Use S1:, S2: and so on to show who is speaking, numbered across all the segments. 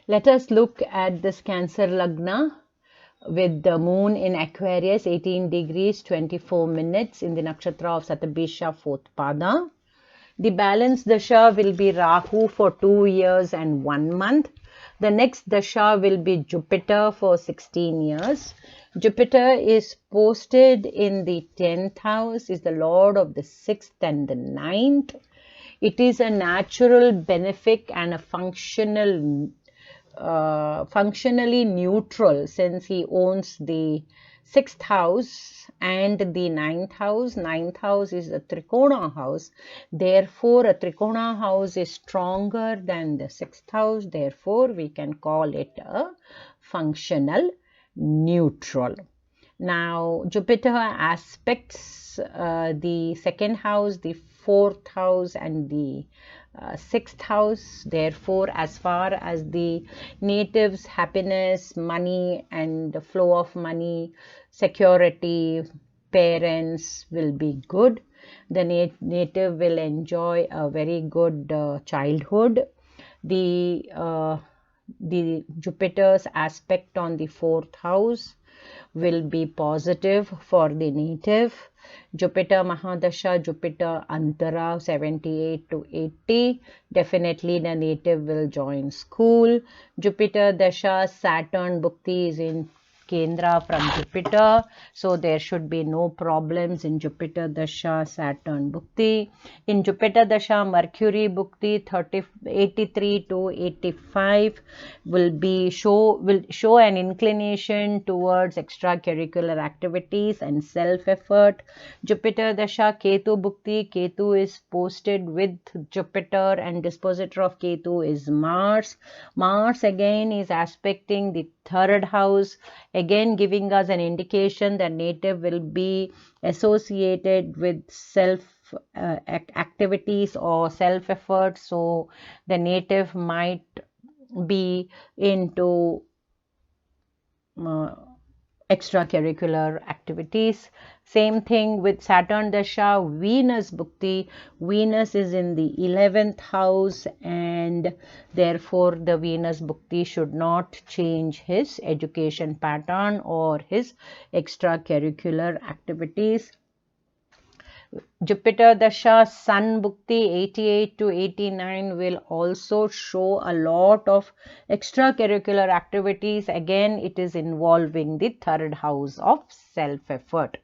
S1: Let us look at this Cancer Lagna with the moon in Aquarius, 18 degrees 24 minutes in the nakshatra of Satabhisha, 4th pada. The balanced dasha will be Rahu for 2 years and 1 month. The next dasha will be Jupiter for 16 years. Jupiter is posted in the 10th house, is the lord of the 6th and the 9th. It is a natural benefic and a functionally neutral, since he owns the 6th house and the 9th house. 9th house is a trikona house. Therefore, a trikona house is stronger than the 6th house. Therefore, we can call it a functional neutral. Now, Jupiter aspects the 2nd house, the 4th house and the 6th house. Therefore, as far as the natives' happiness, money and flow of money, security, parents will be good. The native will enjoy a very good childhood. The Jupiter's aspect on the 4th house will be positive for the native. Jupiter Mahadasha, Jupiter Antara 78 to 80. Definitely the native will join school. Jupiter Dasha, Saturn Bukthi is in Kendra from Jupiter. So there should be no problems in Jupiter Dasha, Saturn Bukti. In Jupiter Dasha, Mercury Bukti 83 to 85 will show an inclination towards extracurricular activities and self-effort. Jupiter Dasha, Ketu Bukti. Ketu is posted with Jupiter and dispositor of Ketu is Mars. Mars again is aspecting the 3rd house, again giving us an indication that native will be associated with self activities or self effort. So the native might be into extracurricular activities. Same thing with Saturn Dasha, Venus Bhukti. Venus is in the 11th house and therefore the Venus Bhukti should not change his education pattern or his extracurricular activities. Jupiter Dasha, Sun Bhukti 88 to 89 will also show a lot of extracurricular activities. Again, it is involving the 3rd house of self-effort.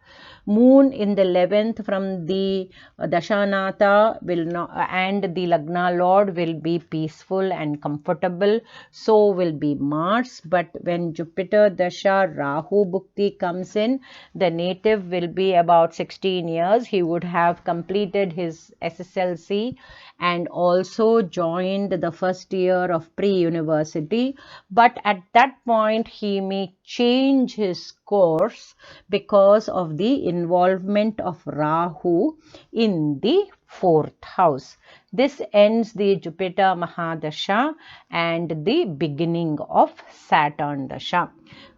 S1: Moon in the 11th from the Dashanatha will not, and the Lagna Lord will be peaceful and comfortable. So will be Mars. But when Jupiter Dasha Rahu Bhukti comes in, the native will be about 16 years. He would have completed his SSLC and also joined the first year of pre-university. But at that point, he may change his course because of the involvement of Rahu in the 4th house. This ends the Jupiter Mahadasha and the beginning of Saturn Dasha.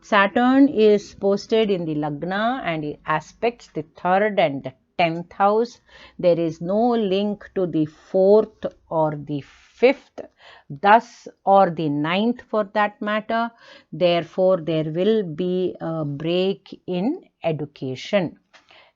S1: Saturn is posted in the Lagna and it aspects the 3rd and the 10th house. There is no link to the 4th or the 5th, thus or the 9th for that matter. Therefore, there will be a break in education.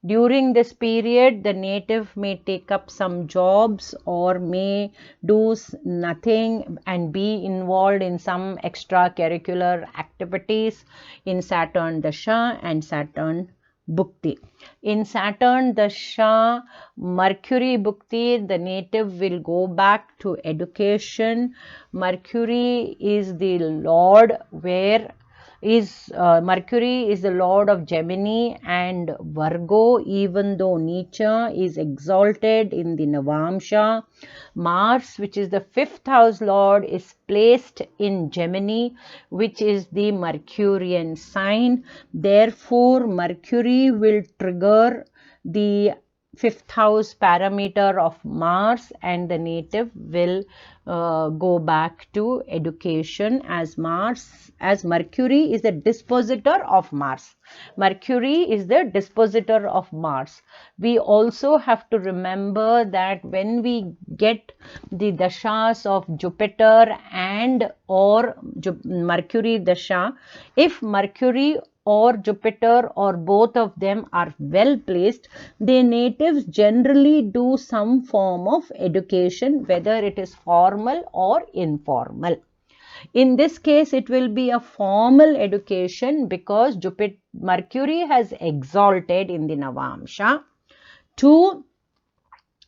S1: During this period, the native may take up some jobs or may do nothing and be involved in some extracurricular activities in Saturn Dasha and Saturn Bhukti. In Saturn Dasha, Mercury Bhukti, the native will go back to education. Mercury is the lord Mercury is the lord of Gemini and Virgo, even though Nietzsche is exalted in the Navamsha. Mars, which is the 5th house lord, is placed in Gemini, which is the Mercurian sign. Therefore, Mercury will trigger the 5th house parameter of Mars and the native will go back to education, as Mercury is the dispositor of Mars. Mercury is the dispositor of Mars. We also have to remember that when we get the dashas of Jupiter and or Mercury dasha, if Mercury or Jupiter or both of them are well placed, the natives generally do some form of education, whether it is formal or informal. In this case, it will be a formal education because Mercury has exalted in the Navamsha to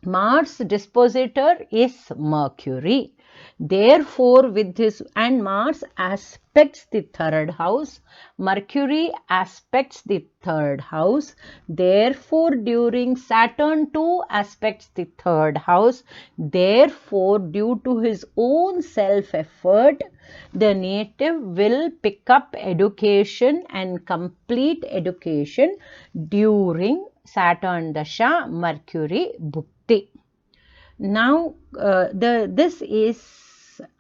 S1: Mars dispositor is Mercury. Therefore, with this, and Mars aspects the third house, Mercury aspects the third house. Therefore, during Saturn too aspects the third house. Therefore, due to his own self-effort, the native will pick up education and complete education during Saturn Dasha Mercury Bukthi. Now, this is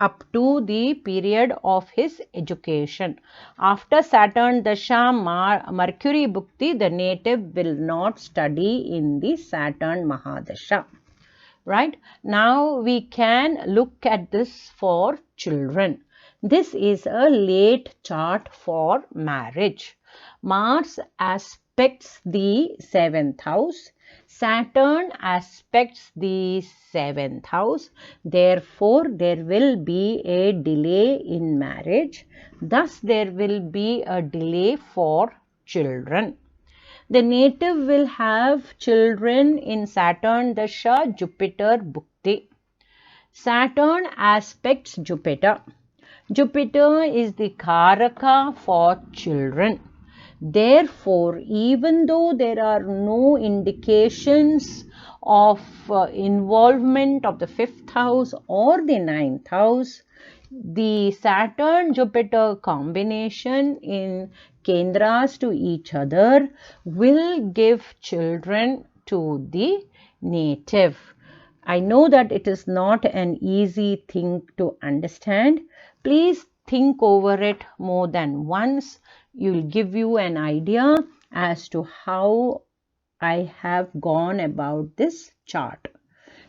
S1: up to the period of his education. After Saturn Dasha Mercury Bukthi, the native will not study in the Saturn Mahadasha. Right? Now, we can look at this for children. This is a late chart for marriage. Mars aspects the 7th house. Saturn aspects the 7th house. Therefore, there will be a delay in marriage. Thus, there will be a delay for children. The native will have children in Saturn Dasha Jupiter Bukti. Saturn aspects Jupiter. Jupiter is the Karaka for children. Therefore, even though there are no indications of involvement of the 5th house or the 9th house, the Saturn-Jupiter combination in Kendras to each other will give children to the native. I know that it is not an easy thing to understand. Please think over it more than once. It will give you an idea as to how I have gone about this chart.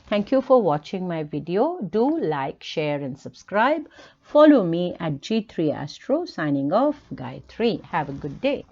S1: Thank you for watching my video. Do like, share and subscribe. Follow me at G3 Astro. Signing off, Gayatri. Have a good day.